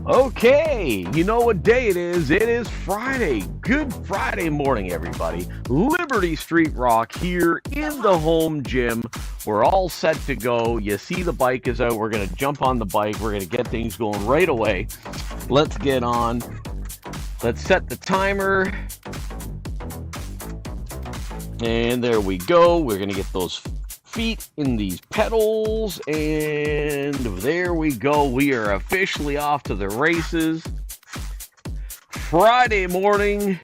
Okay, you know what day it is. It is Friday. Good Friday morning, everybody. Liberty Street Rock here in the home gym. We're all set to go. You see the bike is out. We're going to jump on the bike. We're going to get things going right away. Let's get on. Let's set the timer. And there we go. We're going to get those feet in these pedals, and there we go. We are officially off to the races. Friday morning,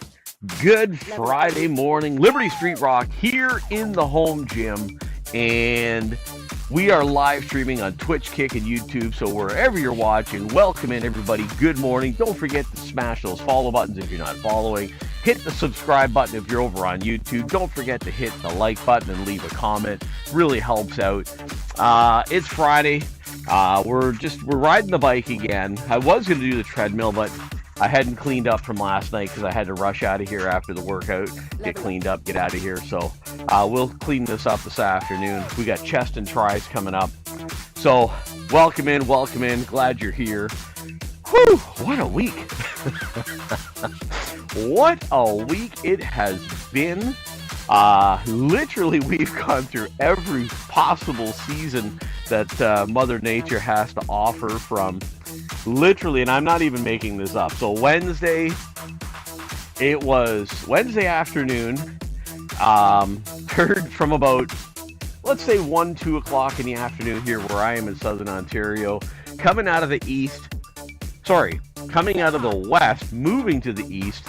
good Friday morning. Liberty Street Rock here in the home gym, and we are live streaming on Twitch, Kick, and YouTube. So wherever you're watching, welcome in, everybody. Good morning. Don't forget to smash those follow buttons if you're not following. Hit the subscribe button if you're over on YouTube. Don't forget to hit the like button and leave a comment. Really helps out. It's Friday. We're riding the bike again. I was going to do the treadmill, but I hadn't cleaned up from last night because I had to rush out of here after the workout, get cleaned up, get out of here. So we'll clean this up this afternoon. We got chest and tries coming up. So welcome in, welcome in. Glad you're here. Whew, what a week. What a week it has been. Literally, we've gone through every possible season that Mother Nature has to offer from literally, and I'm not even making this up. So Wednesday, it was Wednesday afternoon, heard from about, let's say 1, 2 o'clock in the afternoon here where I am in Southern Ontario, coming out of the west, moving to the east.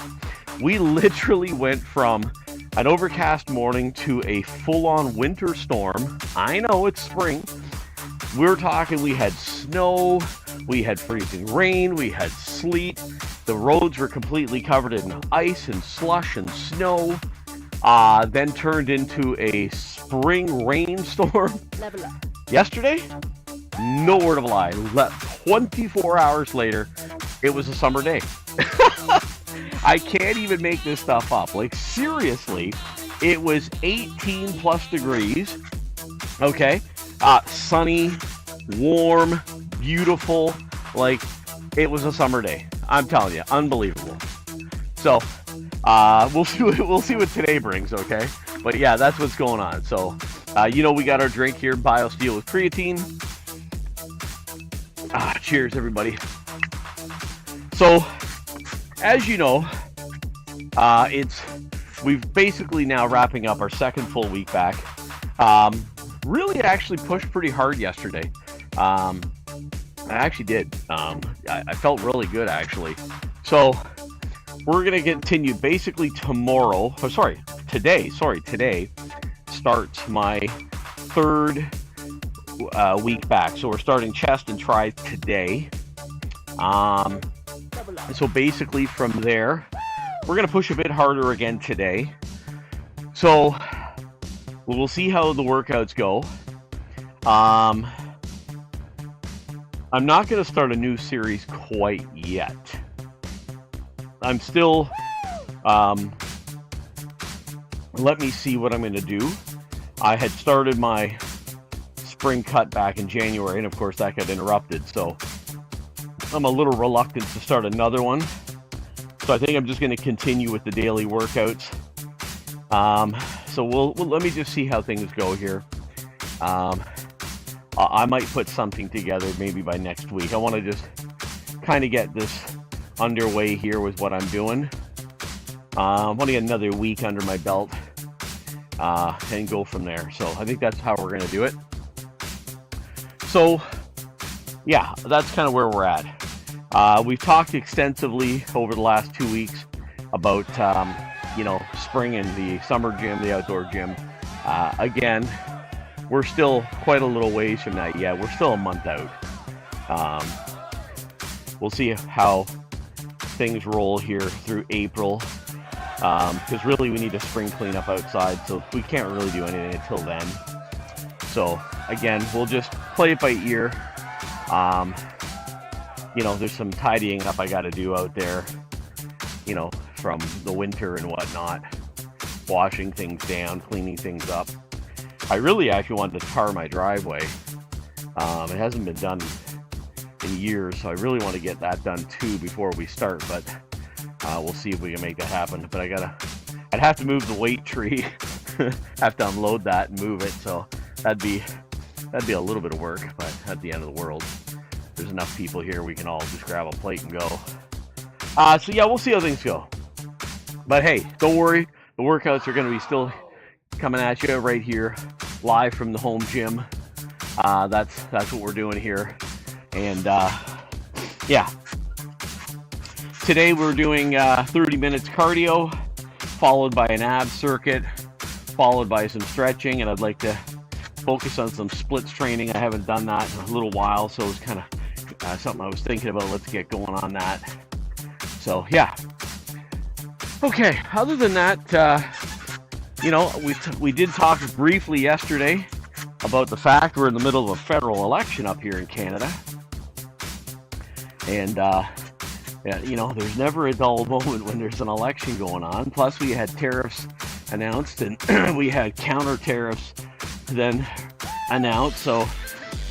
We literally went from an overcast morning to a full-on winter storm. I know it's spring. We're talking, we had snow, we had freezing rain, we had sleet. The roads were completely covered in ice and slush and snow. Then turned into a spring rainstorm. Yesterday, no word of a lie, 24 hours later, it was a summer day. I can't even make this stuff up. Like, seriously, it was 18 plus degrees. Okay. Sunny, warm, beautiful. Like, it was a summer day. I'm telling you, unbelievable. So, we'll see what today brings, okay? But yeah, that's what's going on. So, we got our drink here, BioSteel with creatine. Cheers, everybody. So, as you know, we've basically now wrapping up our second full week back. Really actually pushed pretty hard yesterday. I actually did. I felt really good, actually. So we're going to continue basically today starts my third week back. So we're starting chest and tries today. So basically from there, we're going to push a bit harder again today. So we'll see how the workouts go. I'm not going to start a new series quite yet. I'm still, let me see what I'm going to do. I had started my spring cut back in January, and of course that got interrupted, so I'm a little reluctant to start another one. So I think I'm just going to continue with the daily workouts. So we'll let me just see how things go here. I might put something together maybe by next week. I want to just kind of get this underway here with what I'm doing. I want to get another week under my belt and go from there. So I think that's how we're going to do it. So yeah, that's kind of where we're at. We've talked extensively over the last 2 weeks about spring and the summer gym, the outdoor gym. Again, we're still quite a little ways from that yet. We're still a month out. We'll see how things roll here through April, because really we need a spring cleanup outside, so we can't really do anything until then. So again, we'll just play it by ear. There's some tidying up I got to do out there, from the winter and whatnot, washing things down, cleaning things up. I really actually wanted to tar my driveway. It hasn't been done in years, so I really want to get that done too before we start, but we'll see if we can make that happen. But I'd have to move the weight tree, have to unload that and move it, so that'd be a little bit of work, but at the end of the world, there's enough people here, we can all just grab a plate and go. So yeah, we'll see how things go. But hey, don't worry, the workouts are going to be still coming at you right here, live from the home gym. That's what we're doing here. And yeah, today we're doing 30 minutes cardio, followed by an ab circuit, followed by some stretching, and I'd like to focus on some splits training. I haven't done that in a little while, so it's kind of something I was thinking about. Let's get going on that. So yeah. Okay, other than that, we did talk briefly yesterday about the fact we're in the middle of a federal election up here in Canada. And, there's never a dull moment when there's an election going on. Plus, we had tariffs announced, and we had counter tariffs then announced. So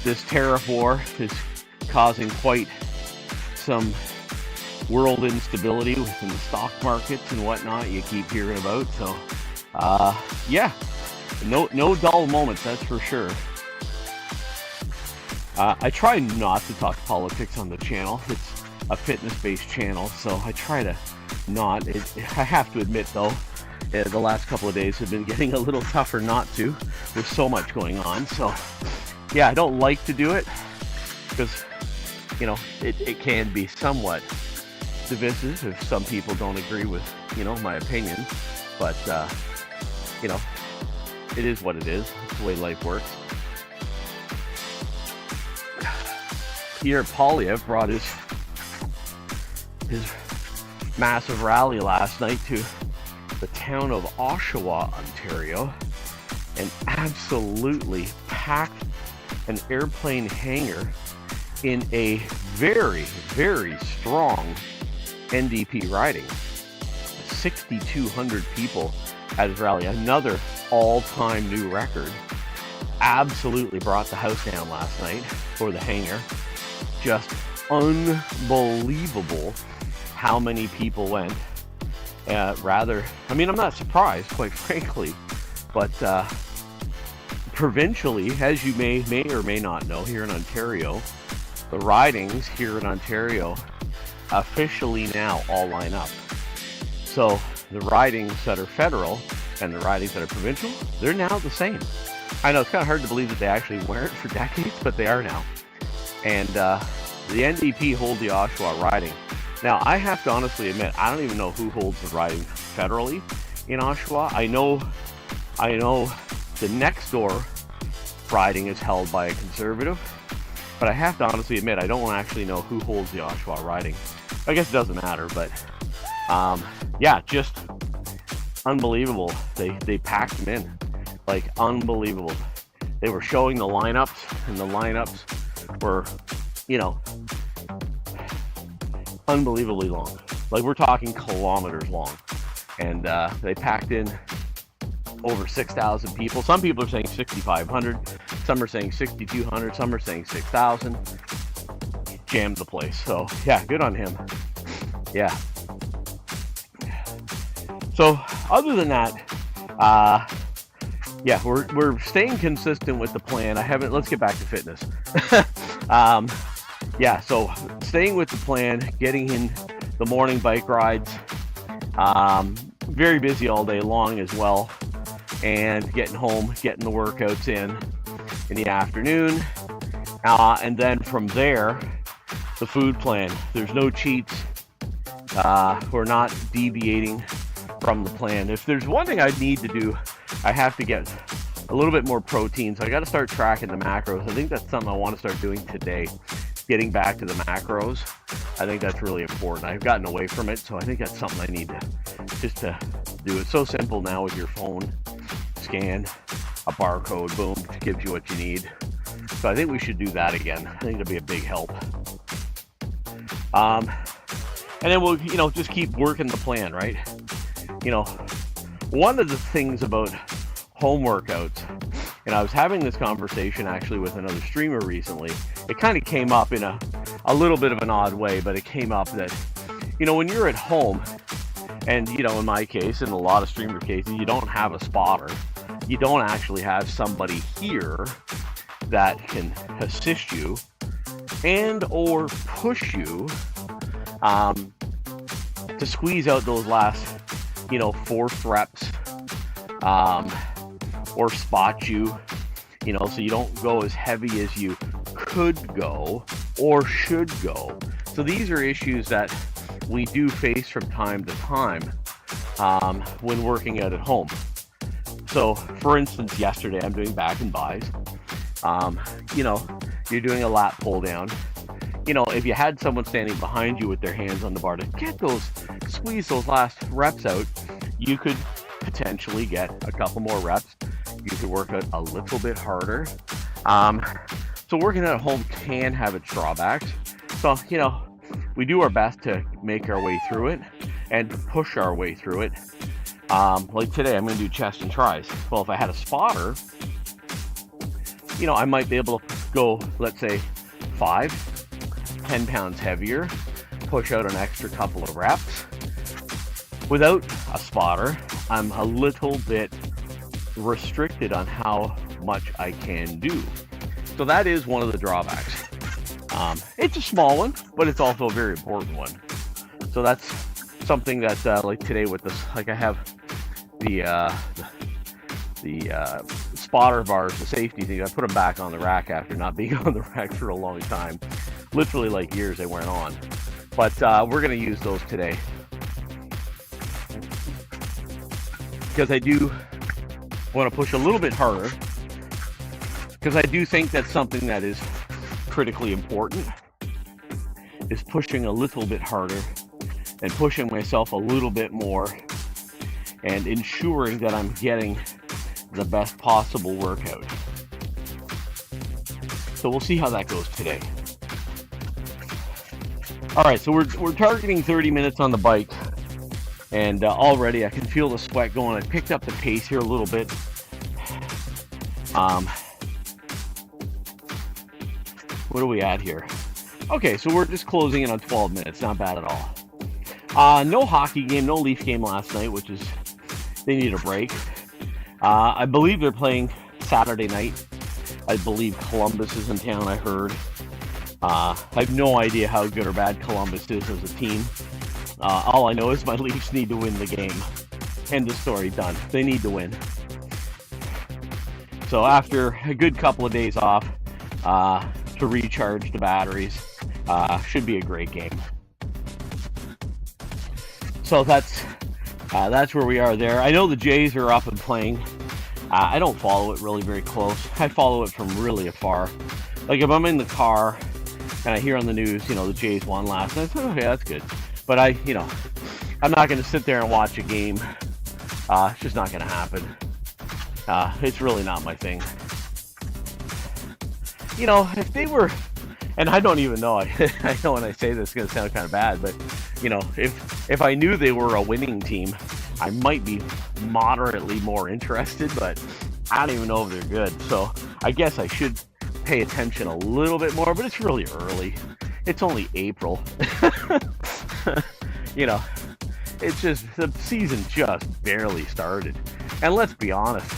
this tariff war is causing quite some world instability within the stock markets and whatnot you keep hearing about. So yeah, no dull moments, that's for sure. I try not to talk politics on the channel. It's a fitness-based channel, so I try to not. I have to admit, though, the last couple of days have been getting a little tougher not to, with so much going on. So yeah, I don't like to do it because it can be somewhat divisive if some people don't agree with my opinion, but it is what it is. It's the way life works. Pierre Poilievre brought his massive rally last night to the town of Oshawa, Ontario, and absolutely packed an airplane hangar in a very, very strong NDP riding. 6,200 people at his rally, another all-time new record. Absolutely brought the house down last night for the hangar. Just unbelievable how many people went. I'm not surprised, quite frankly, but provincially, as you may or may not know, here in Ontario, the ridings here in Ontario officially now all line up. So the ridings that are federal and the ridings that are provincial, they're now the same. I know it's kind of hard to believe that they actually weren't for decades, but they are now. And the NDP hold the Oshawa riding. Now, I have to honestly admit, I don't even know who holds the riding federally in Oshawa. I know the next door riding is held by a Conservative, but I have to honestly admit, I don't actually know who holds the Oshawa riding. I guess it doesn't matter, but yeah, just unbelievable. They packed them in, like unbelievable. They were showing the lineups, and the lineups were, you know, unbelievably long. Like we're talking kilometers long, and they packed in over 6,000 people. Some people are saying 6,500, some are saying 6,200, some are saying 6,000. Jammed the place. So yeah, good on him. Yeah. So other than that, yeah, we're staying consistent with the plan. Let's get back to fitness. Yeah, so staying with the plan, getting in the morning bike rides, very busy all day long as well, and getting home, getting the workouts in the afternoon, and then from there, the food plan. There's no cheats. We're not deviating from the plan. If there's one thing I need to do, I have to get a little bit more protein, so I got to start tracking the macros. I think that's something I want to start doing today, getting back to the macros. I think that's really important. I've gotten away from it, so I think that's something I need to just to do. It's so simple now with your phone. Scan a barcode, boom, it gives you what you need. So I think we should do that again. I think it'll be a big help. And then we'll, just keep working the plan, right? One of the things about home workouts, and I was having this conversation actually with another streamer recently. It kind of came up in a little bit of an odd way, but it came up that, when you're at home, and, in my case, in a lot of streamer cases, you don't have a spotter. You don't actually have somebody here that can assist you and or push you to squeeze out those last, fourth reps, or spot you, so you don't go as heavy as you could go or should go. So these are issues that we do face from time to time when working out at home. So for instance, yesterday I'm doing back and buys. You're doing a lat pull down. If you had someone standing behind you with their hands on the bar to squeeze those last reps out, you could potentially get a couple more reps. You could work out a little bit harder. So working out at home can have its drawbacks. So, we do our best to make our way through it and push our way through it. Like today, I'm going to do chest and tries. Well, if I had a spotter, I might be able to go, let's say, 10 pounds heavier, push out an extra couple of reps. Without a spotter, I'm a little bit restricted on how much I can do. So that is one of the drawbacks. It's a small one, but it's also a very important one. So that's something that, like today with this, like I have the spotter bars, the safety thing. I put them back on the rack after not being on the rack for a long time. Literally like years they weren't on. But we're going to use those today. Because I do want to push a little bit harder. Because I do think that's something that is critically important. Is pushing a little bit harder and pushing myself a little bit more and ensuring that I'm getting the best possible workout. So we'll see how that goes today. All right, so we're targeting 30 minutes on the bike, and already I can feel the sweat going. I picked up the pace here a little bit. What are we at here? Okay, so we're just closing in on 12 minutes. Not bad at all. No hockey game, no Leaf game last night, which is, they need a break. I believe they're playing Saturday night. I believe Columbus is in town, I heard. I have no idea how good or bad Columbus is as a team. All I know is my Leafs need to win the game. End of story, done. They need to win. So after a good couple of days off to recharge the batteries, should be a great game. So that's where we are there. I know the Jays are up and playing. I don't follow it really very close. I follow it from really afar. Like if I'm in the car and I hear on the news, the Jays won last night. I thought, okay, that's good. But I'm not going to sit there and watch a game. It's just not going to happen. It's really not my thing. If they were, and I don't even know, I know when I say this, it's going to sound kind of bad, but, if I knew they were a winning team, I might be moderately more interested, but I don't even know if they're good. So I guess I should pay attention a little bit more, but it's really early. It's only April. It's just, the season just barely started. And let's be honest,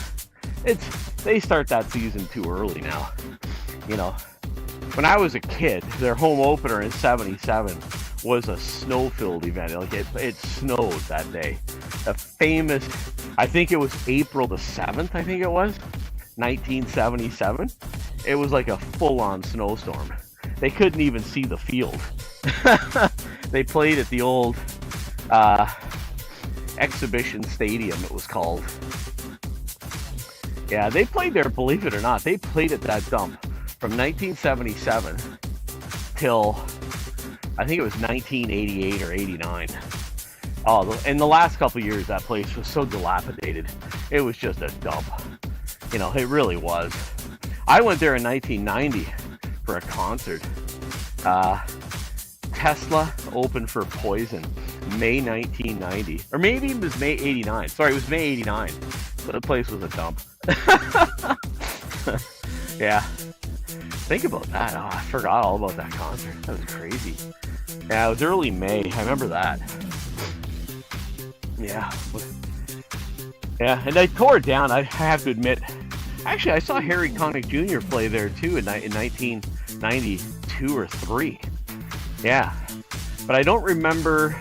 they start that season too early now. When I was a kid, their home opener in '77 was a snow-filled event. Like it snowed that day. A famous, I think it was April the 7th, I think it was, 1977. It was like a full-on snowstorm. They couldn't even see the field. They played at the old Exhibition Stadium, it was called. Yeah, they played there, believe it or not. They played at that dump from 1977 till, I think it was 1988 or 89. Oh, in the last couple of years, that place was so dilapidated. It was just a dump. It really was. I went there in 1990 for a concert. Tesla opened for Poison, May 1990. Or maybe it was May 89. Sorry, it was May 89. But the place was a dump. Yeah. Think about that. Oh, I forgot all about that concert. That was crazy. Yeah, it was early May. I remember that. Yeah. Yeah, and I tore it down. I have to admit. Actually, I saw Harry Connick Jr. play there too in 1992 or 3. Yeah. But I don't remember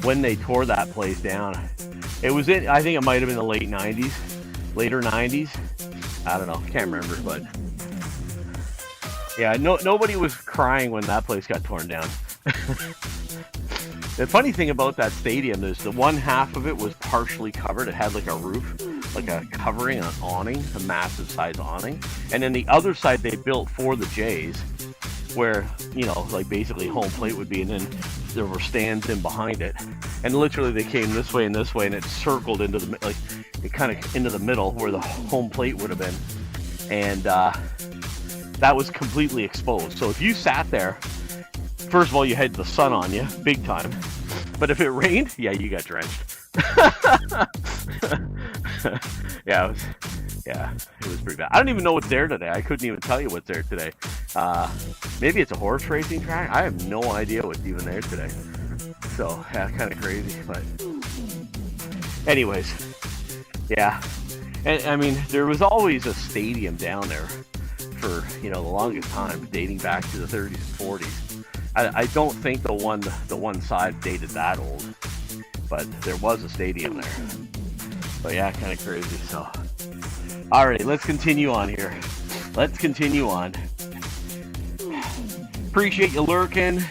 when they tore that place down. It was I think it might have been the later 90s. I don't know. Can't remember, but yeah, nobody was crying when that place got torn down. The funny thing about that stadium is the one half of it was partially covered. It had like a roof, like a covering, an awning, a massive size awning. And then the other side they built for the Jays, where, like basically home plate would be, and then there were stands in behind it. And literally they came this way, and it circled into the, like, it kind of into the middle where the home plate would have been. And that was completely exposed. So if you sat there, first of all, you had the sun on you, big time. But if it rained, yeah, you got drenched. Yeah, it was pretty bad. I don't even know what's there today. I couldn't even tell you what's there today. Maybe it's a horse racing track. I have no idea what's even there today. So, yeah, kind of crazy. But anyways, yeah. And I mean, there was always a stadium down there for, the longest time, dating back to the 30s and 40s. I don't think the one side dated that old, but there was a stadium there. But yeah, kind of crazy. So, all right, let's continue on here. Let's continue on. Appreciate you lurking.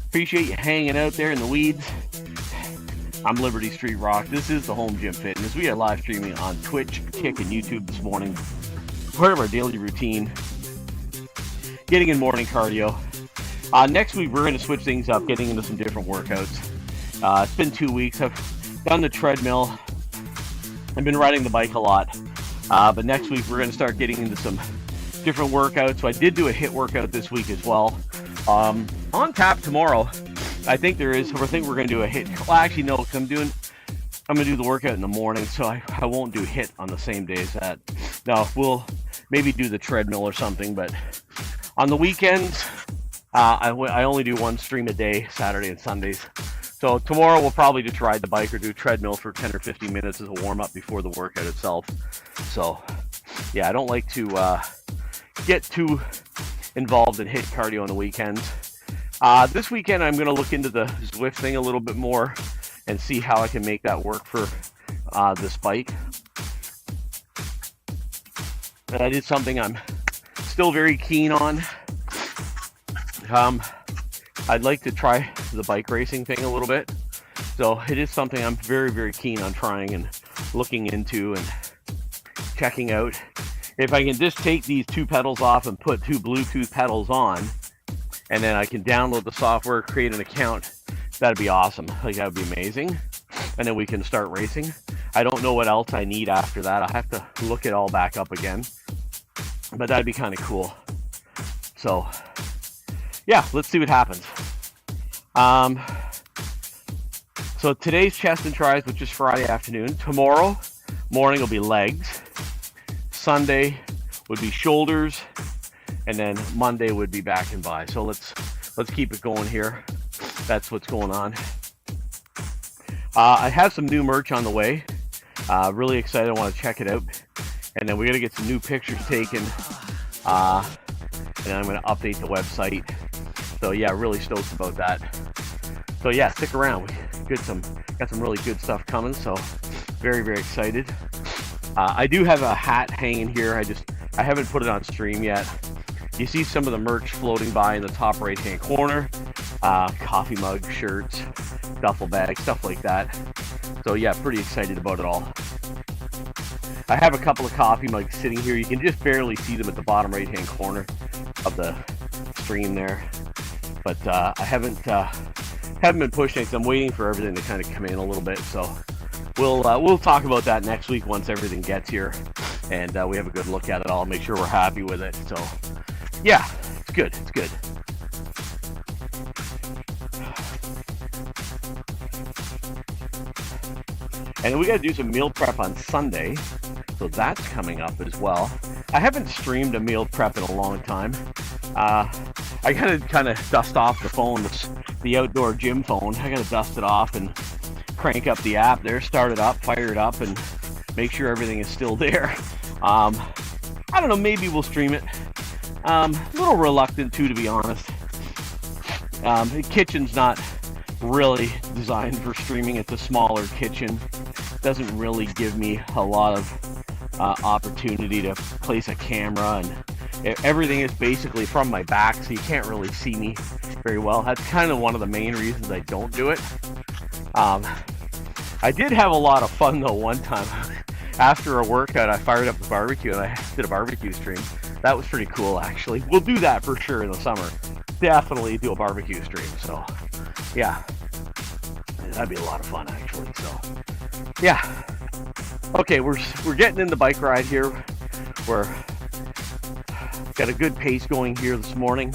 Appreciate you hanging out there in the weeds. I'm Liberty Street Rock. This is the Home Gym Fitness. We are live streaming on Twitch, Kick, and YouTube this morning. Part of our daily routine. Getting in morning cardio. Next week, we're going to switch things up, getting into some different workouts. It's been 2 weeks. I've done the treadmill. I've been riding the bike a lot. But next week, we're going to start getting into some different workouts. So I did do a HIIT workout this week as well. On tap tomorrow, I think there is. I think we're going to do a HIIT. Well, actually, no, because I'm going to do the workout in the morning, so I won't do HIIT on the same day as that. No, we'll maybe do the treadmill or something, but on the weekends, I only do one stream a day, Saturday and Sundays. So tomorrow we'll probably just ride the bike or do treadmill for 10 or 15 minutes as a warm-up before the workout itself. So, yeah, I don't like to get too involved in HIIT cardio on the weekends. This weekend I'm going to look into the Zwift thing a little bit more and see how I can make that work for this bike. That is something I'm still very keen on. I'd like to try the bike racing thing a little bit. So it is something I'm very, very keen on trying and looking into and checking out. if I can just take these two pedals off and put two Bluetooth pedals on, and then I can download the software, create an account, that'd be awesome. Like, that would be amazing. And then we can start racing. I don't know what else I need after that. I'll have to look it all back up again. But that'd be kind of cool. So, yeah, let's see what happens. So today's chest and tries, which is Friday afternoon. Tomorrow morning will be legs. Sunday would be shoulders. And then Monday would be back and by. So let's keep it going here. That's what's going on. I have some new merch on the way. Really excited. I want to check it out. And then we're going to get some new pictures taken. And then I'm going to update the website. So yeah, really stoked about that. So yeah, stick around. We got some really good stuff coming. So very, very excited. I do have a hat hanging here. I haven't put it on stream yet. You see some of the merch floating by in the top right hand corner. Coffee mug, shirts, duffel bags, stuff like that. So yeah, pretty excited about it all. I have a couple of coffee mugs sitting here. You can just barely see them at the bottom right hand corner of the stream there. But I haven't been pushing it. I'm waiting for everything to kind of come in a little bit. So we'll talk about that next week once everything gets here, and we have a good look at it all. Make sure we're happy with it. So yeah, it's good. It's good. And we got to do some meal prep on Sunday, so that's coming up as well. I haven't streamed a meal prep in a long time. I got to kind of dust off the phone, the outdoor gym phone. I got to dust it off and crank up the app there, start it up, fire it up, and make sure everything is still there. I don't know, maybe we'll stream it. A little reluctant to be honest. The kitchen's not really designed for streaming. It's a smaller kitchen. Doesn't really give me a lot of opportunity to place a camera, and everything is basically from my back, so you can't really see me very well. That's kind of one of the main reasons I don't do it. I did have a lot of fun though one time. After a workout, I fired up the barbecue and I did a barbecue stream. That was pretty cool, actually. We'll do that for sure in the summer. Definitely do a barbecue stream. So, yeah, that'd be a lot of fun, actually. So, yeah. Okay, we're getting in the bike ride here. We're got a good pace going here this morning.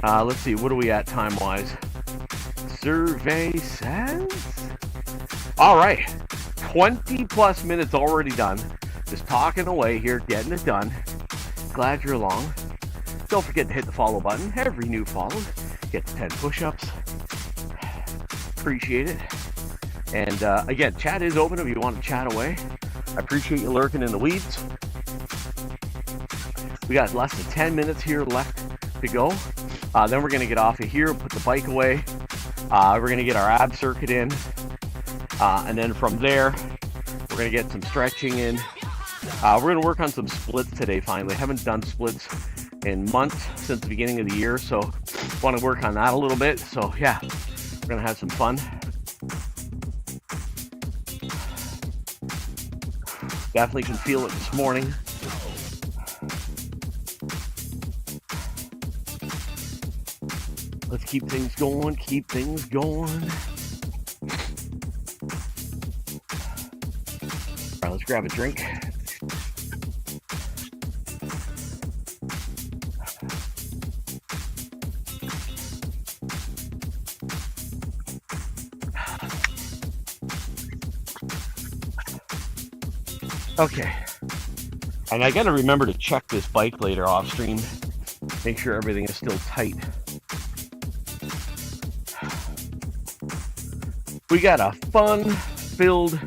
Let's see, what are we at time-wise? Survey says. All right, 20 plus minutes already done. Just talking away here, getting it done. Glad you're along. Don't forget to hit the follow button. Every new follow gets 10 push-ups. Appreciate it. And again, chat is open if you want to chat away. I appreciate you lurking in the weeds. We got less than 10 minutes here left to go. Then we're going to get off of here, put the bike away. We're going to get our ab circuit in. And then from there, we're going to get some stretching in. We're going to work on some splits today finally. Haven't done splits in months since the beginning of the year, so want to work on that a little bit. So yeah, we're going to have some fun. Definitely can feel it this morning. Let's keep things going, keep things going. All right, let's grab a drink. Okay. And I gotta remember to check this bike later off stream. Make sure everything is still tight. We got a fun-filled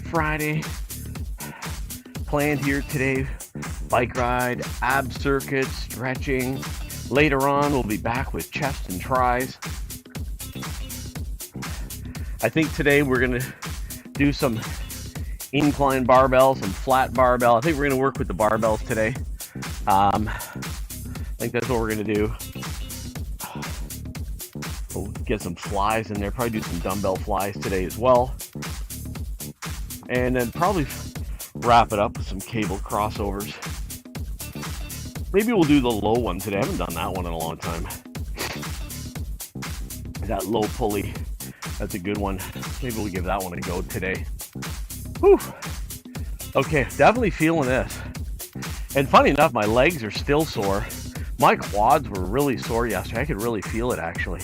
Friday planned here today. Bike ride, ab circuit, stretching. Later on, we'll be back with chest and tries. I think today we're gonna do some incline barbell, some flat barbell. I think we're gonna work with the barbells today. I think that's what we're gonna do. We'll get some flies in there, probably do some dumbbell flies today as well. And then probably wrap it up with some cable crossovers. Maybe we'll do the low one today. I haven't done that one in a long time. That low pulley, that's a good one. Maybe we'll give that one a go today. Whew. Okay, definitely feeling this. And funny enough, my legs are still sore. My quads were really sore yesterday. I could really feel it, actually.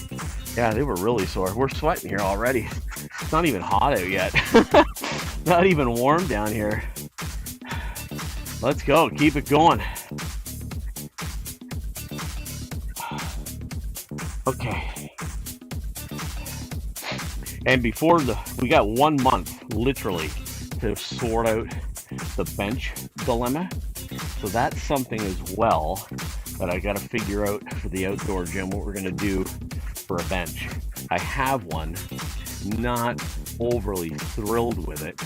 Yeah, they were really sore. We're sweating here already. It's not even hot out yet. Not even warm down here. Let's go. Keep it going. Okay. And before we got 1 month, literally, to sort out the bench dilemma. So that's something as well that I got to figure out for the outdoor gym, what we're going to do for a bench. I have one, not overly thrilled with it.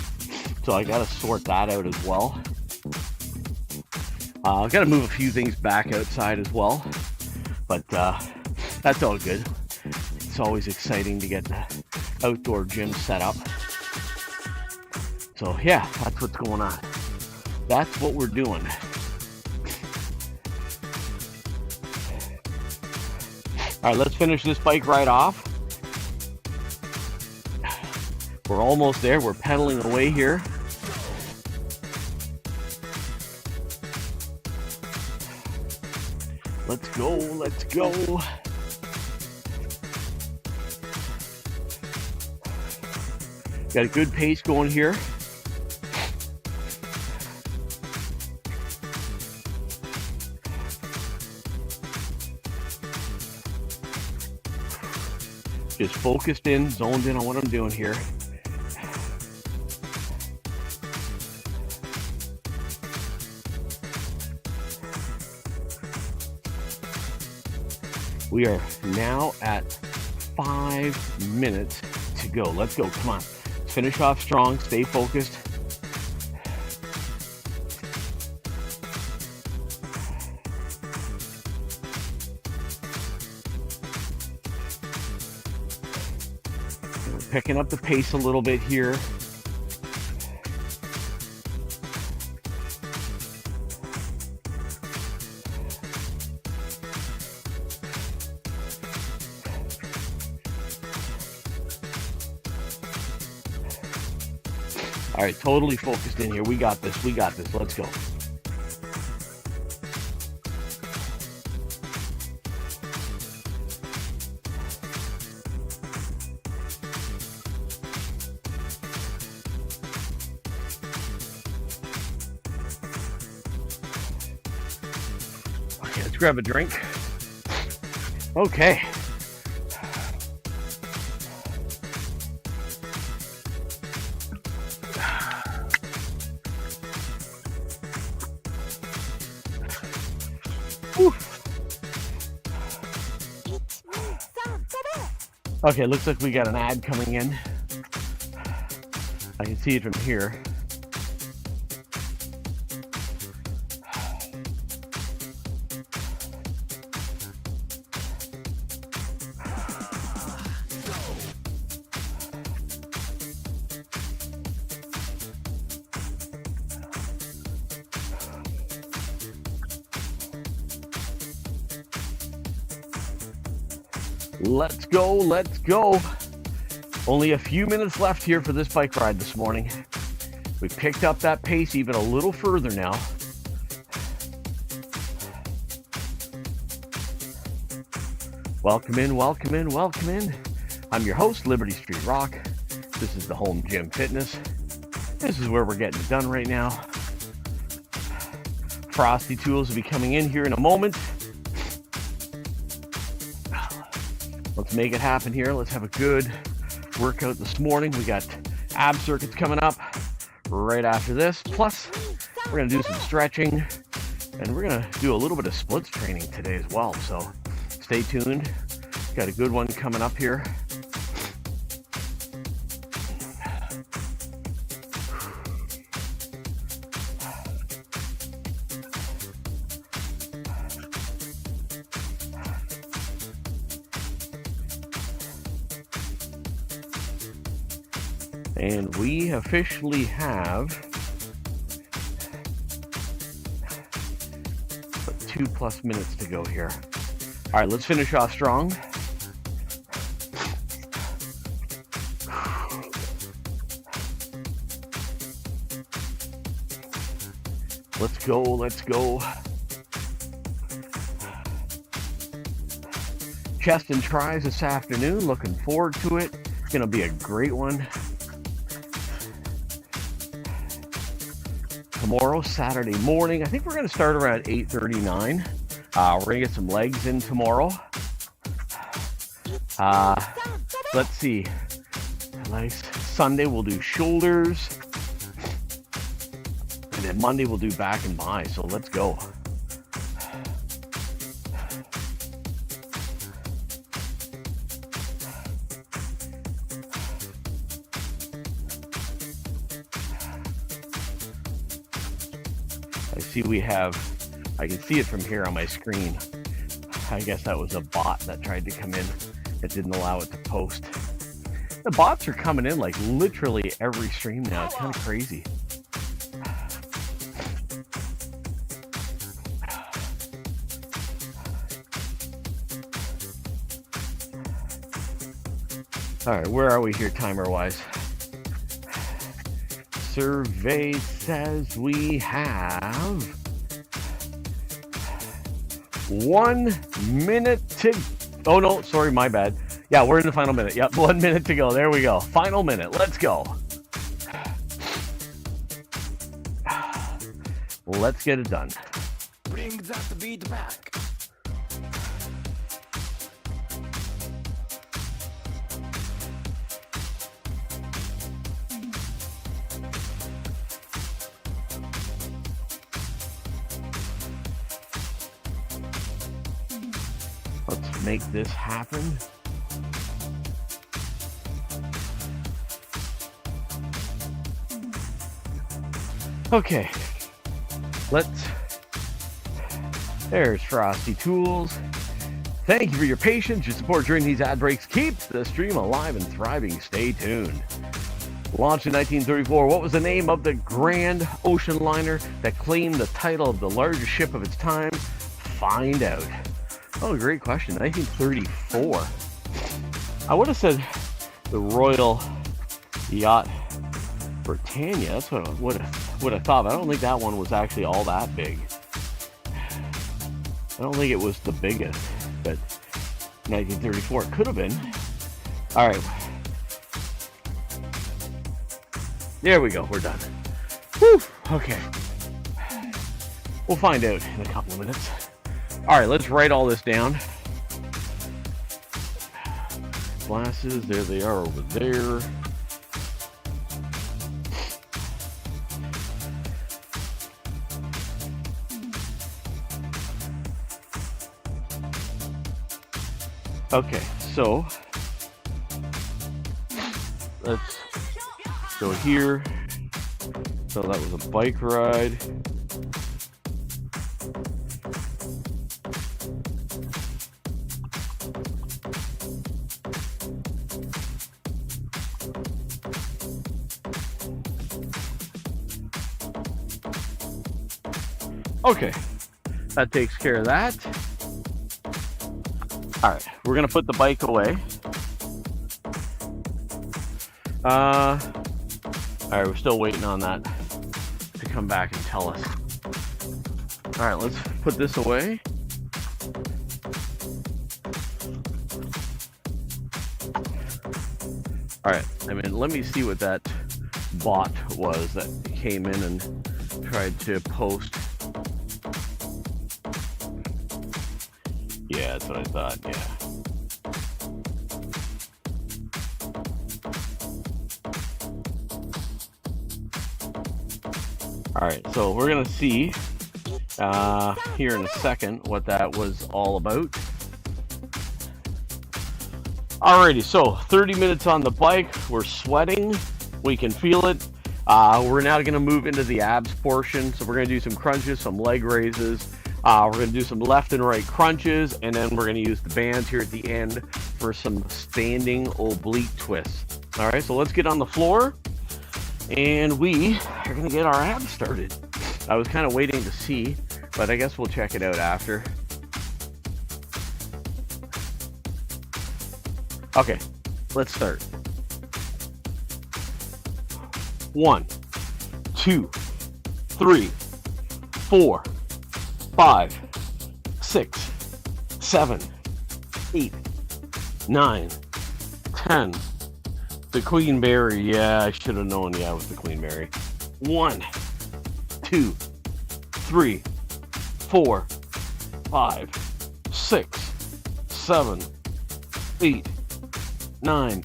So I got to sort that out as well. I've got to move a few things back outside as well, but that's all good. It's always exciting to get the outdoor gym set up. So yeah, that's what's going on. That's what we're doing. All right, let's finish this bike ride off. We're almost there. We're pedaling away here. Let's go, let's go. Got a good pace going here. Just focused in, zoned in on what I'm doing here. We are now at 5 minutes to go. Let's go, come on. Let's finish off strong, stay focused. We're picking up the pace a little bit here. All right, totally focused in here. We got this, we got this. Let's go. Okay, let's grab a drink. Okay. Okay, looks like we got an ad coming in. I can see it from here. Let's go, let's go. Only a few minutes left here for this bike ride this morning. We picked up that pace even a little further now. Welcome in, welcome in, welcome in. I'm your host, Liberty Street Rock. This is the Home Gym Fitness. This is where we're getting it done right now. Frosty Tools will be coming in here in a moment. Let's make it happen here. Let's have a good workout this morning. We got ab circuits coming up right after this. Plus, we're going to do some stretching, and we're going to do a little bit of splits training today as well. So stay tuned. Got a good one coming up here. And we officially have 2+ minutes to go here. All right, let's finish off strong. Let's go, let's go. Chest and tries this afternoon. Looking forward to it. It's going to be a great one. Tomorrow, Saturday morning. I think we're going to start around 8:39. We're going to get some legs in tomorrow. Let's see. Legs. Sunday we'll do shoulders. And then Monday we'll do back and bi. So let's go. I see we have, I can see it from here on my screen. I guess that was a bot that tried to come in. It didn't allow it to post. The bots are coming in like literally every stream now. It's kind of crazy. All right, where are we here timer-wise? Survey says we have 1 minute to... Oh, no, sorry, my bad. Yeah, we're in the final minute. Yep, 1 minute to go. There we go. Final minute. Let's go. Let's get it done. Bring that beat back. Let's make this happen. Okay, there's Frosty Tools. Thank you for your patience. Your support during these ad breaks keeps the stream alive and thriving. Stay tuned. Launched in 1934, what was the name of the grand ocean liner that claimed the title of the largest ship of its time? Find out. Oh, great question. 1934. I would have said the Royal Yacht Britannia. That's what I would have thought. But I don't think that one was actually all that big. I don't think it was the biggest, but 1934 it could have been. All right. There we go. We're done. Whew. Okay. We'll find out in a couple of minutes. All right, let's write all this down. Glasses, there they are over there. Okay, so let's go here. So that was a bike ride. Okay, that takes care of that. All right, we're gonna put the bike away. All right, we're still waiting on that to come back and tell us. All right, let's put this away. All right, I mean, let me see what that bot was that came in and tried to post. Yeah, that's what I thought, yeah. Alright, so we're going to see here in a second what that was all about. Alrighty, so 30 minutes on the bike. We're sweating. We can feel it. We're now going to move into the abs portion. So we're going to do some crunches, some leg raises. We're going to do some left and right crunches, and then we're going to use the bands here at the end for some standing oblique twists. All right, so let's get on the floor, and we are going to get our abs started. I was kind of waiting to see but I guess we'll check it out after. Okay, let's start. 1, 2, 3, 4, 5, 6, 7, 8, 9, 10. The Queen Berry, yeah, I should have known, yeah, it was the Queen Berry. 1, 2, 3, 4, 5, 6, 7, 8, 9,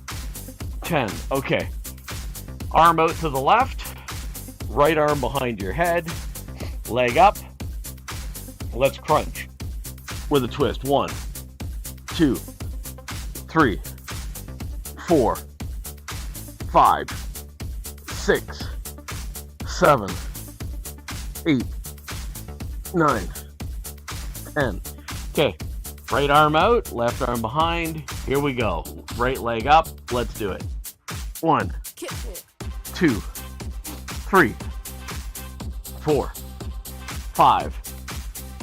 10. Okay. Arm out to the left, right arm behind your head, leg up. Let's crunch with a twist. 1, 2, 3, 4, 5, 6, 7, 8, 9, 10. Okay, right arm out, left arm behind. Here we go. Right leg up. Let's do it. 1, 2, 3, 4, 5,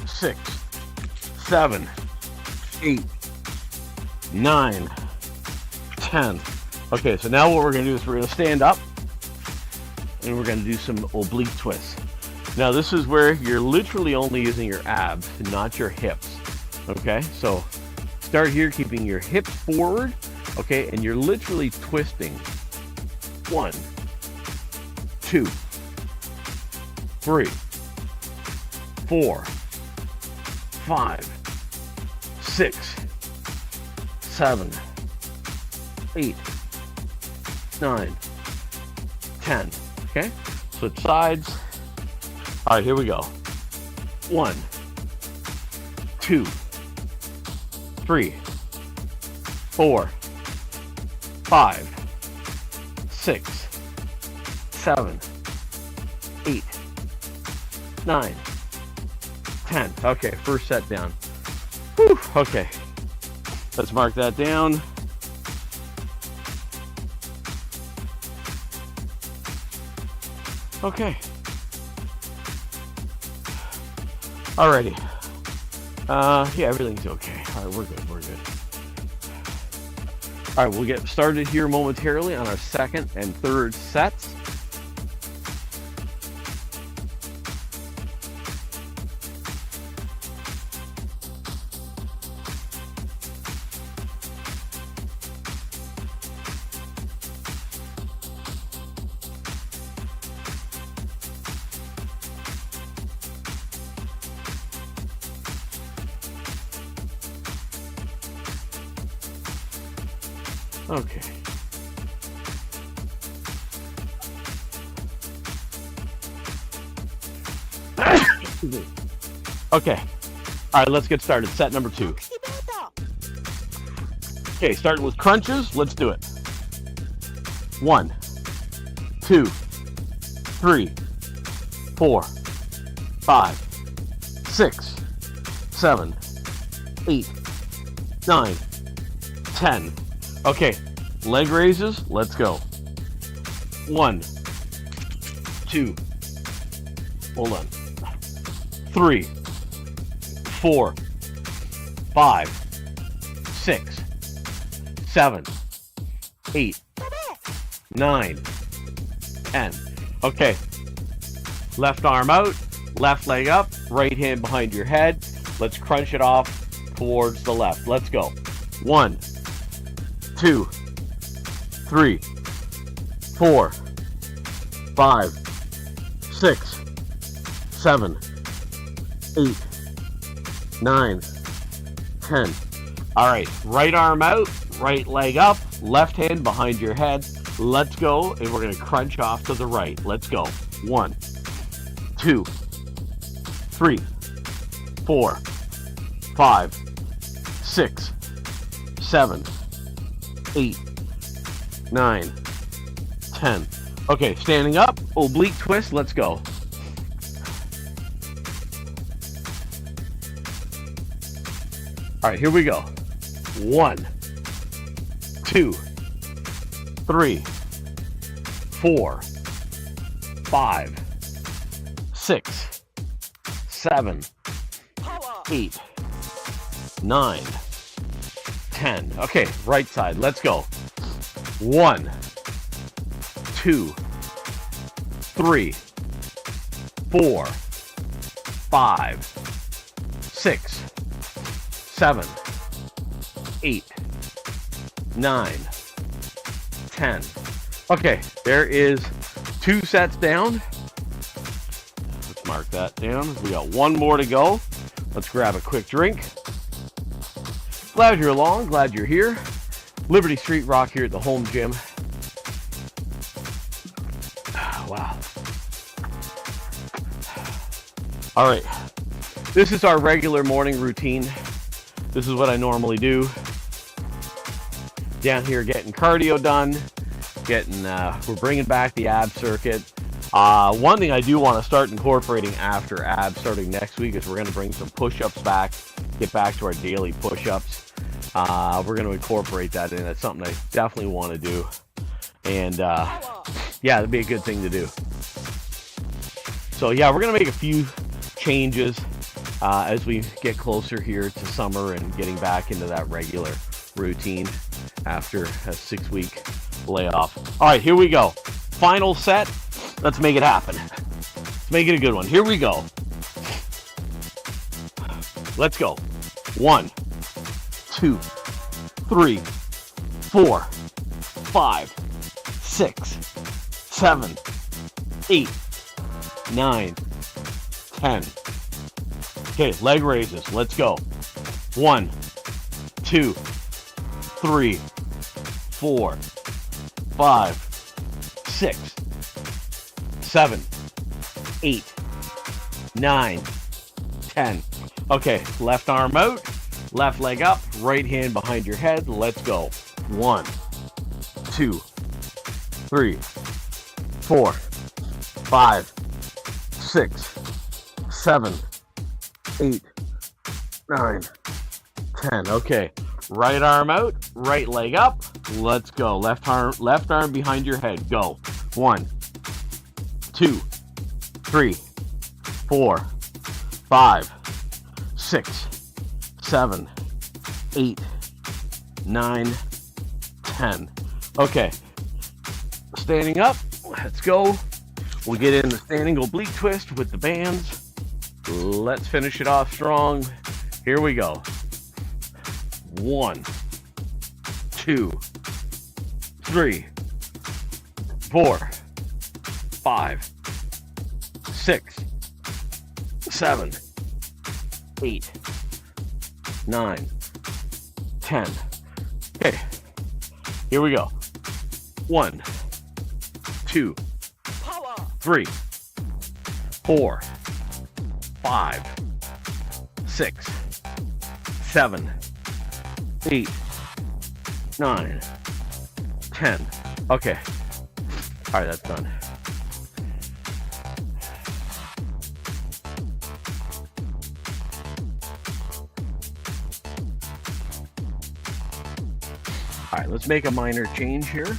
6, 7, 8, 9, 10. Okay, so now what we're going to do is we're going to stand up and we're going to do some oblique twists. Now this is where you're literally only using your abs, not your hips. Okay, so start here keeping your hips forward, okay, and you're literally twisting. 1, 2, 3, 4, 5, 6, 7, 8, 9, 10. Okay, switch sides. All right, here we go. 1, 2, 3, 4, 5, 6, 7, 8, 9, 10. Okay, first set down. Whew, okay, let's mark that down. Okay. Alrighty. Yeah, everything's okay. Alright, we're good, we're good. Alright, we'll get started here momentarily on our second and third sets. Okay. Okay. All right, let's get started. Set number 2. Okay, starting with crunches. Let's do it. 1, 2, 3, 4, 5, 6, 7, 8, 9, 10. Okay, leg raises, let's go. 1, 2, hold on. 3, 4, 5, 6, 7, 8, 9, 10. Okay, left arm out, left leg up, right hand behind your head. Let's crunch it off towards the left. Let's go. 1, 2, 3, 4, 5, 6, 7, 8, 9, 10. All right, right arm out, right leg up, left hand behind your head. Let's go, and we're going to crunch off to the right. Let's go. 1, 2, 3, 4, 5, 6, 7, 8, 9, 10. Okay, standing up, oblique twist, let's go. All right, here we go. 1, 2, 3, 4, 5, 6, 7, 8, 9, 10. Okay, right side. Let's go. 1, 2, 3, 4, 5, 6, 7, 8, 9, 10. Okay, there is 2 sets down. Let's mark that down. We got 1 more to go. Let's grab a quick drink. Glad you're along. Glad you're here. Liberty Street Rock here at the home gym. Wow. All right. This is our regular morning routine. This is what I normally do. Down here getting cardio done. We're bringing back the ab circuit. One thing I do want to start incorporating after abs starting next week is we're going to bring some push-ups back, get back to our daily push-ups. We're going to incorporate that in. That's something I definitely want to do. And yeah, that'd be a good thing to do. So yeah, we're going to make a few changes as we get closer here to summer and getting back into that regular routine after a 6-week layoff. All right, here we go. Final set. Let's make it happen. Let's make it a good one. Here we go. Let's go. 1, 2, 3, 4, 5, 6, 7, 8, 9, 10. Okay, leg raises. Let's go. 1, 2, 3, 4, 5, 6, 7, 8, 9, 10. Okay, left arm out, left leg up, right hand behind your head. Let's go. 1, 2, 3, 4, 5, 6, 7, 8, 9, 10. Okay, right arm out, right leg up. Let's go. Left arm behind your head. Go. 1, 2, 3, 4, 5, 6, 7, 8, 9, 10. Okay. Standing up. Let's go. We'll get in the standing oblique twist with the bands. Let's finish it off strong. Here we go. 1, 2, 3, 4, 5, 6, 7, 8, 9, 10. Okay, here we go. 1, 2, 3, 4, 5, 6, 7, 8, 9, 10. Okay. All right, that's done. All right, let's make a minor change here.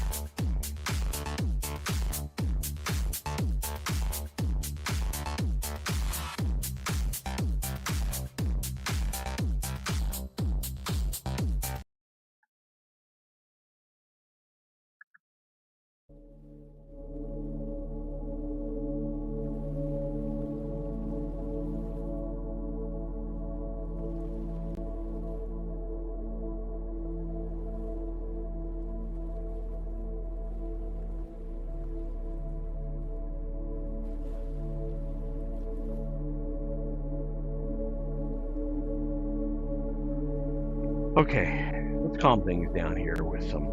Okay, let's calm things down here with some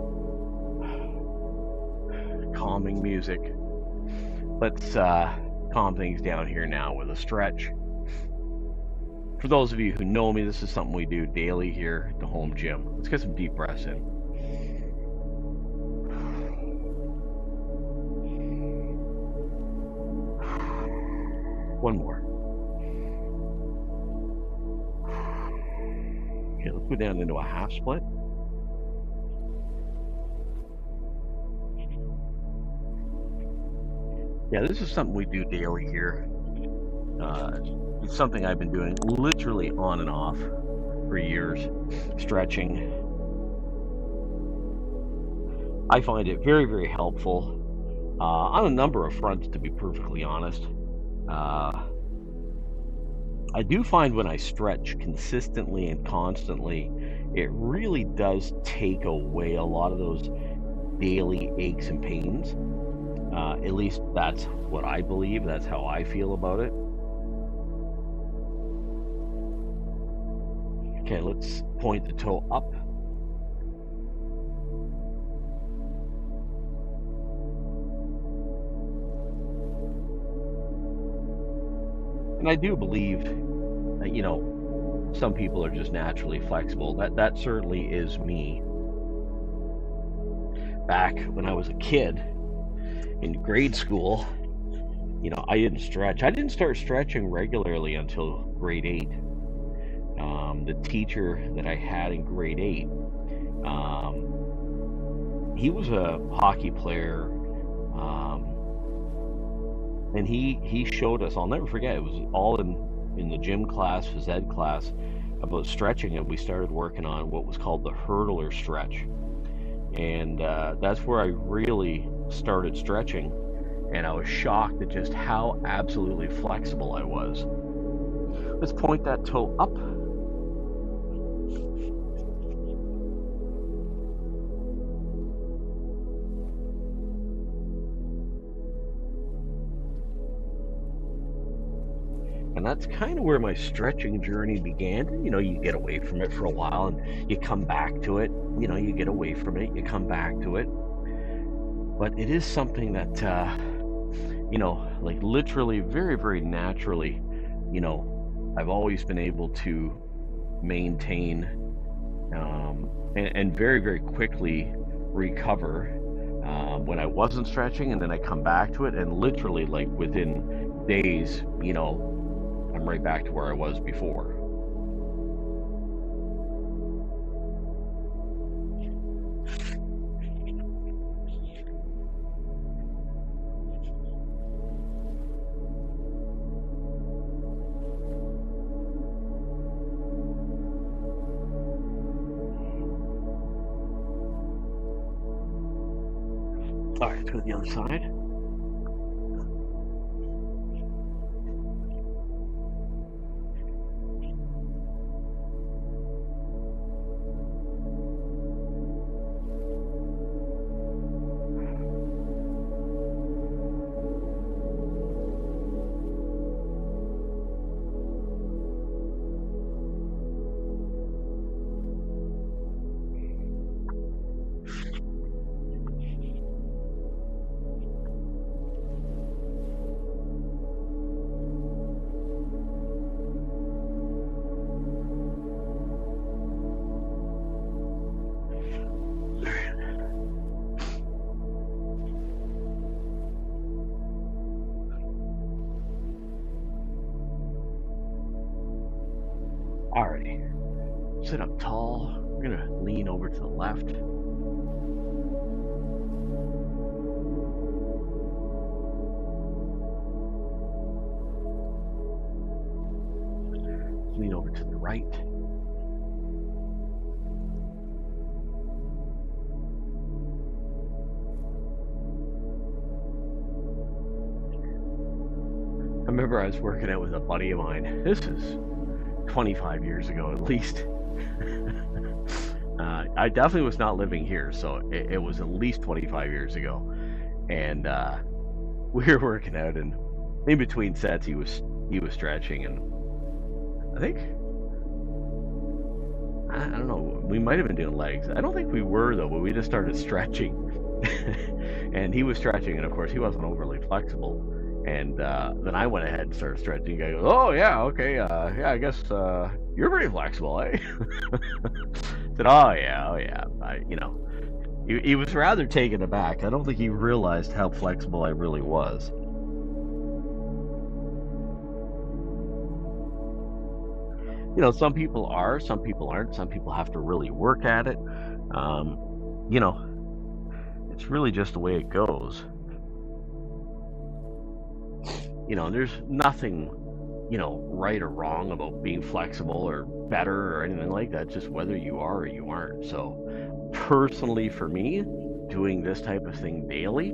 calming music. Let's calm things down here now with a stretch. For those of you who know me, this is something we do daily here at the home gym. Let's get some deep breaths in. One more. Okay, let's go down into a half split. Yeah, this is something we do daily here. It's something I've been doing literally on and off for years, stretching. I find it very, very helpful on a number of fronts, to be perfectly honest. I do find when I stretch consistently and constantly, it really does take away a lot of those daily aches and pains. At least that's what I believe. That's how I feel about it. Okay, let's point the toe up. And I do believe that, some people are just naturally flexible. That certainly is me. Back when I was a kid in grade school, I didn't stretch. I didn't start stretching regularly until grade 8. The teacher that I had in grade 8, he was a hockey player, and he showed us. I'll never forget. It was all in the gym class, phys ed class, about stretching, and we started working on what was called the hurdler stretch, and that's where I really started stretching, and I was shocked at just how absolutely flexible I was. Let's point that toe up. And that's kind of where my stretching journey began. You get away from it for a while and you come back to it. You get away from it, you come back to it. But it is something that, like literally very, very naturally, I've always been able to maintain and very, very quickly recover when I wasn't stretching, and then I come back to it, and literally like within days, I'm right back to where I was before. All right, let's go to the other side. Alrighty, sit up tall. We're gonna lean over to the left. Lean over to the right. I remember I was working out with a buddy of mine. This is 25 years ago at least. I definitely was not living here, so it was at least 25 years ago. And we were working out, and in between sets he was stretching, and I think, I don't know, we might have been doing legs. I don't think we were though, but we just started stretching. And he was stretching, and of course he wasn't overly flexible. And then I went ahead and started stretching. I go, oh yeah, okay, yeah, I guess you're pretty flexible, eh? I said, oh yeah. He was rather taken aback. I don't think he realized how flexible I really was. Some people are, some people aren't. Some people have to really work at it. It's really just the way it goes. There's nothing right or wrong about being flexible or better or anything like that. It's just whether you are or you aren't. So personally for me, doing this type of thing daily,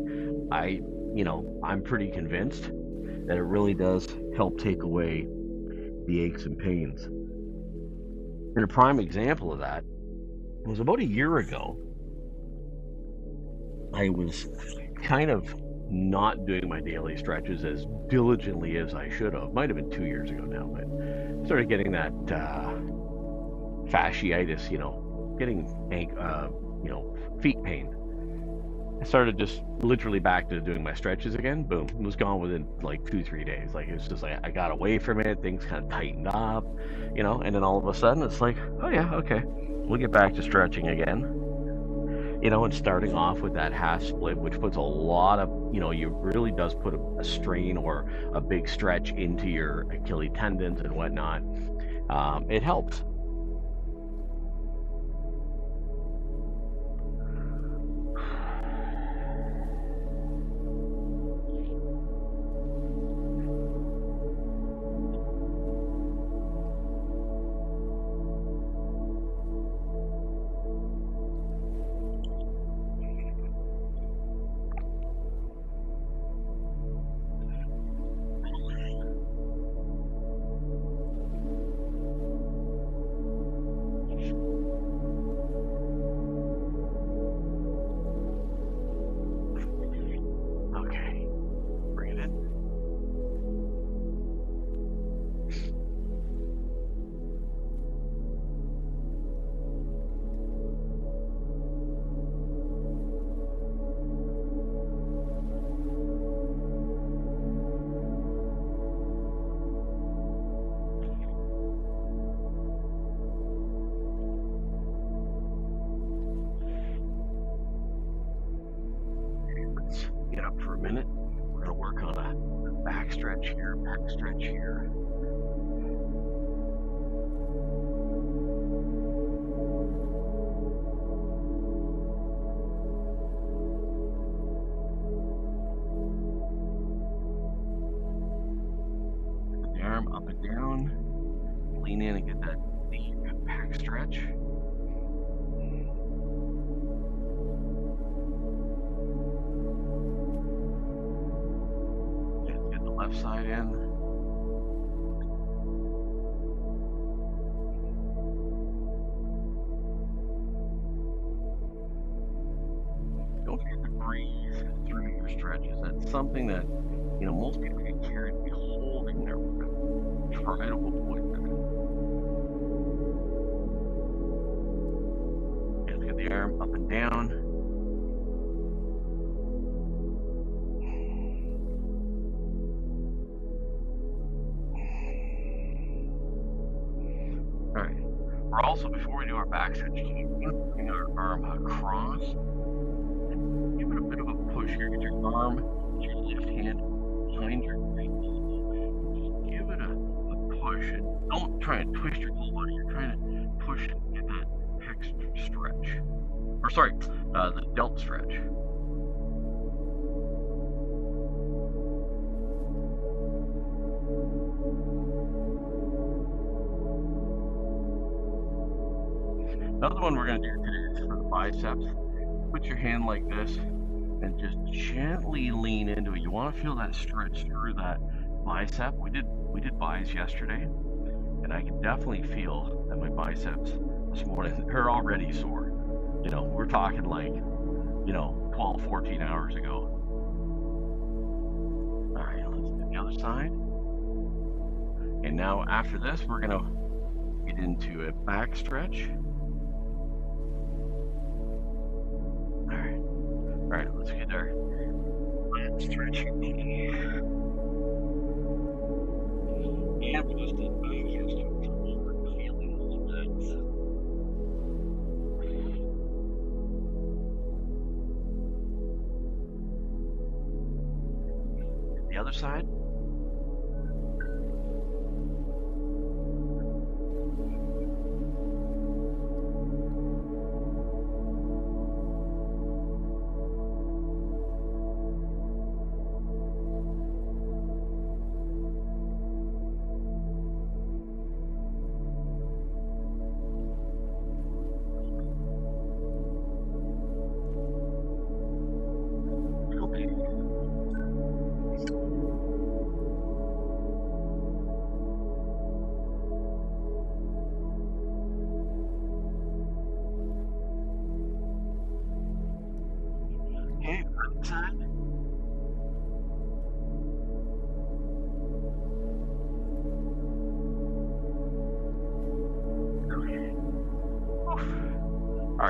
I'm pretty convinced that it really does help take away the aches and pains. And a prime example of that was about a year ago. I was kind of not doing my daily stretches as diligently as I should have. Might have been 2 years ago now, but I started getting that fasciitis, getting feet pain. I started just literally back to doing my stretches again. Boom, it was gone within like 2-3 days. Like it's just like I got away from it. Things kind of tightened up, and then all of a sudden it's like, oh yeah, okay, we'll get back to stretching again. And starting off with that half split, which puts a lot of, you really does put a strain or a big stretch into your Achilles tendons and whatnot. It helps. Okay, bring it in. Let's get up for a minute. We're going to work on a back stretch here, back stretch here. The arm up and down. Lean in and get that deep back stretch. Let's get the left side in. Don't forget to breathe through your stretches. That's something that, most people get carried away holding their breath. Try to avoid that. Let's get the arm up and down. All right. We're also, before we do our back stretch, bring our arm across. Give it a bit of a push here. Get your arm, your left hand behind your right. Just give it a push. And don't try and twist your whole body. You're trying to push to get that pec stretch. Or sorry, the delt stretch. Another one we're going to do today is for the biceps. Put your hand like this and just gently lean into it. You want to feel that stretch through that bicep. We did bis yesterday, and I can definitely feel that my biceps this morning are already sore. We're talking like 12-14 hours ago. All right, let's do the other side. And now after this, we're going to get into a back stretch. All right, let's get our lat stretch here. And we'll just did back here, so we're feeling all that. The other side.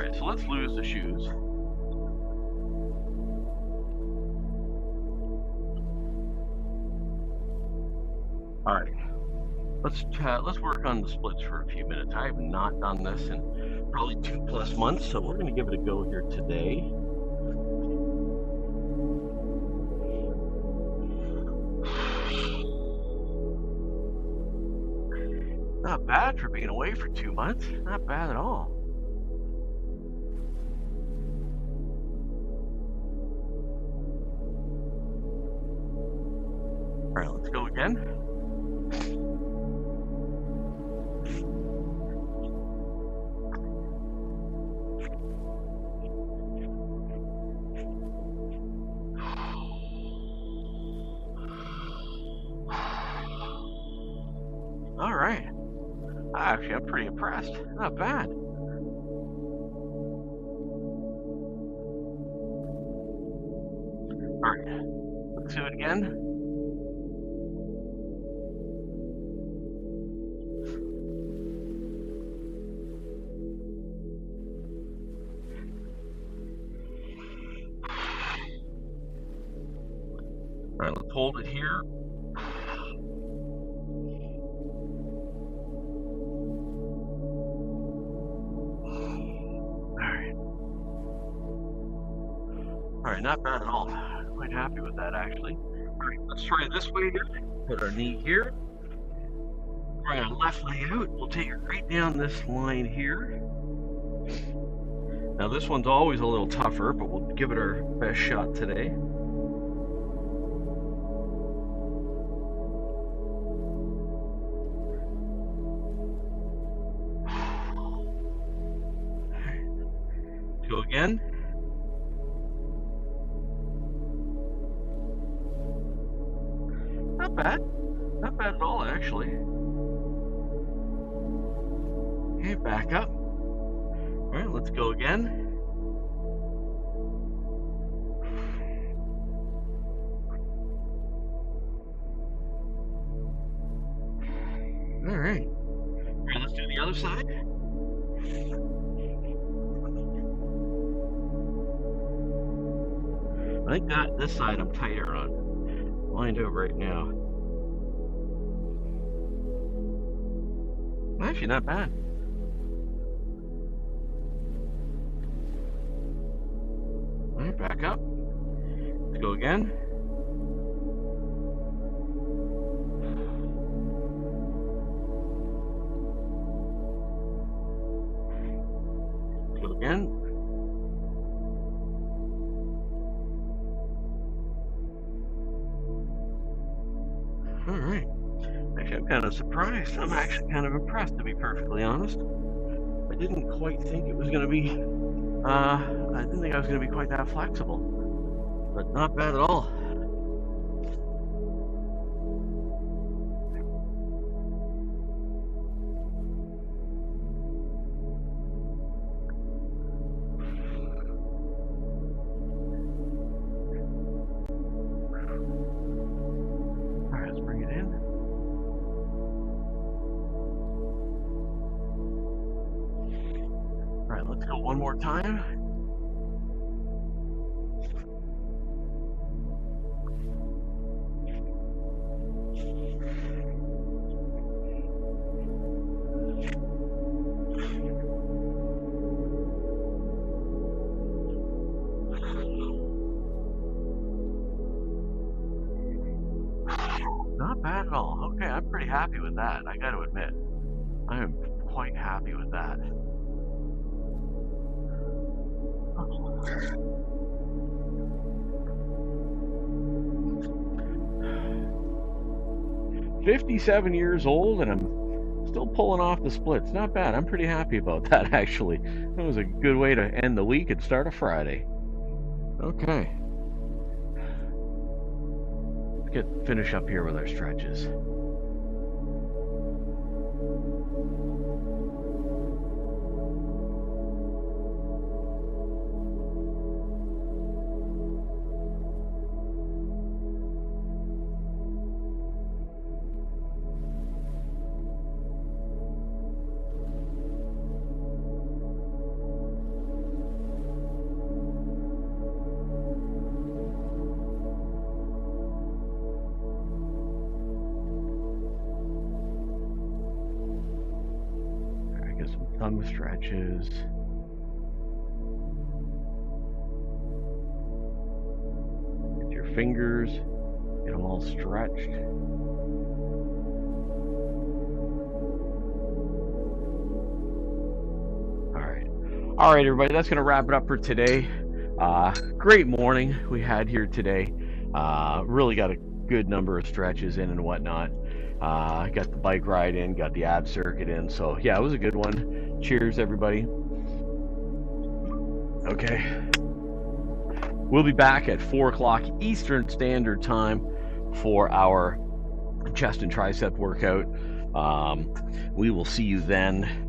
right, so let's lose the shoes. All right, let's work on the splits for a few minutes. I have not done this in probably 2+ months, so we're going to give it a go here today. Not bad for being away for 2 months. Not bad at all. All right, let's go again. All right. Actually, I'm pretty impressed. Not bad. All right, let's do it again. All right, let's hold it here. All right, not bad at all. Quite happy with that, actually. All right, let's try this way here. Put our knee here. Try our left leg out. We'll take it right down this line here. Now this one's always a little tougher, but we'll give it our best shot today. Go again. Not bad. Not bad at all, actually. Okay, back up. All right, let's go again. All right. All right, let's do the other side. I think that this side I'm tighter on. Lined out right now. Actually, not bad. All right, back up. Let's go again. Go again. All right. Actually, I'm kind of surprised. I'm actually kind of impressed, to be perfectly honest. I didn't quite think it was going to be, I didn't think I was going to be quite that flexible. But not bad at all. All right, let's bring it in. All right, let's go one more time. Not bad at all. Okay, I'm pretty happy with that, I got to admit. I am quite happy with that. 57 years old and I'm still pulling off the splits. Not bad. I'm pretty happy about that, actually. That was a good way to end the week and start a Friday. Okay. Let's finish up here with our stretches. Taking some thumb stretches. Get your fingers, get them all stretched. All right, everybody, that's going to wrap it up for today. Great morning we had here today. Really got a good number of stretches in and whatnot. Got the bike ride in, got the ab circuit in. So, yeah, it was a good one. Cheers, everybody. Okay. We'll be back at 4 o'clock Eastern Standard Time for our chest and tricep workout. We will see you then.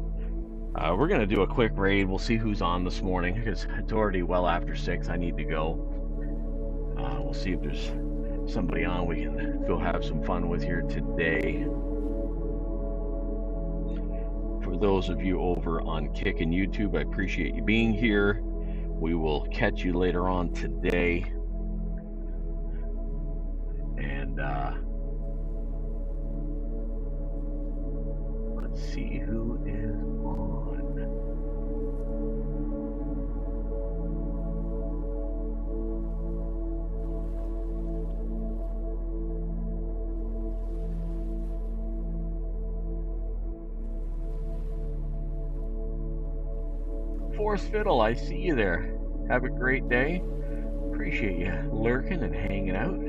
We're going to do a quick raid. We'll see who's on this morning because it's already well after 6. I need to go. We'll see if there's somebody on we can go have some fun with here today. For those of you over on Kick and YouTube, I appreciate you being here. We will catch you later on today. And let's see who is on. Force Fiddle, I see you there. Have a great day. Appreciate you lurking and hanging out.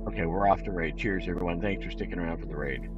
Okay, we're off to raid. Cheers, everyone. Thanks for sticking around for the raid.